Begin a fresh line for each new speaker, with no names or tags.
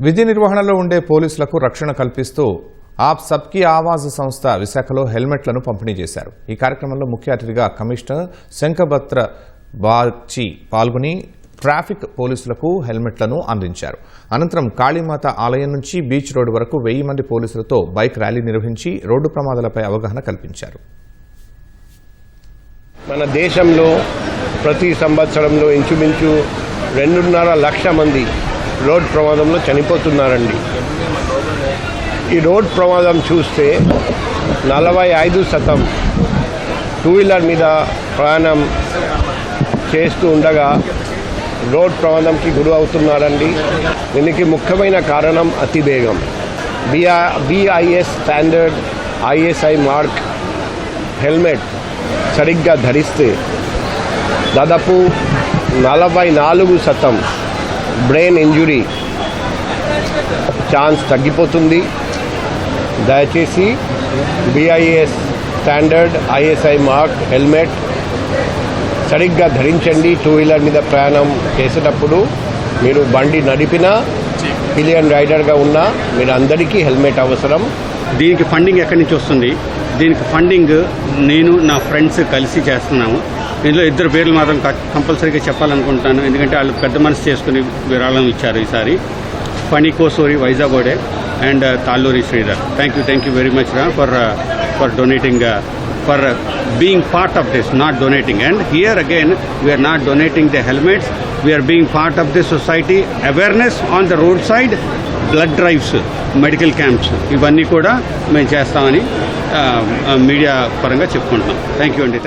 విధి నిర్వహణలో ఉండే పోలీసులకు రక్షణ కల్పిస్తూ ఆప్ సబ్కీ ఆవాజ్ సంస్థ విశాఖలో హెల్మెట్లను పంపిణీ చేశారు. ఈ కార్యక్రమంలో ముఖ్య అతిథిగా కమిషనర్ శంఖభత్ర బాగ్చి పాల్గొని ట్రాఫిక్ పోలీసులకు హెల్మెట్లను అందించారు. అనంతరం కాళీమాత ఆలయం నుంచి బీచ్ రోడ్డు వరకు 1000 మంది పోలీసులతో బైక్ ర్యాలీ నిర్వహించి రోడ్డు ప్రమాదాలపై అవగాహన కల్పించారు.
మన దేశంలో ప్రతి సంవత్సరంలో ఇంచుమించు 2.5 లక్షల మంది రోడ్ ప్రమాదంలో చనిపోతున్నారండి. ఈ రోడ్ ప్రమాదం చూస్తే 45% టూ వీలర్ మీద ప్రయాణం చేస్తూ ఉండగా రోడ్ ప్రమాదంకి గురి అవుతున్నారండి. దీనికి ముఖ్యమైన కారణం అతి వేగం. BIS standard ISI mark helmet సరిగ్గా ధరిస్తే దాదాపు 44% బ్రెయిన్ ఇంజురీ ఛాన్స్ తగ్గిపోతుంది. దయచేసి BIS standard ISI mark helmet సరిగ్గా ధరించండి. టూ వీలర్ మీద ప్రయాణం చేసేటప్పుడు మీరు బండి నడిపినా పిలియన్ రైడర్గా ఉన్నా మీరు అందరికీ హెల్మెట్ అవసరం.
దీనికి ఫండింగ్ ఎక్కడి నుంచి వస్తుంది? దీనికి ఫండింగ్ నేను నా ఫ్రెండ్స్ కలిసి చేస్తున్నాము. ఇందులో 2 పేర్లు మాత్రం కంపల్సరీగా చెప్పాలనుకుంటున్నాను, ఎందుకంటే వాళ్ళు పెద్ద మనసు చేసుకుని విరాళం ఇచ్చారు ఈసారి. ఫణికోసూరి వైజాగోడే and Talluri Sridhar. Thank you very much for donating, for being part of this, not donating. And here again, we are not donating the helmets, we are being part of the society awareness on the roadside, blood drives, medical camps, ఇవన్నీ కూడా మేము చేస్తామని media పరంగా చెప్పుకుంటున్నాం. Thank you అండి.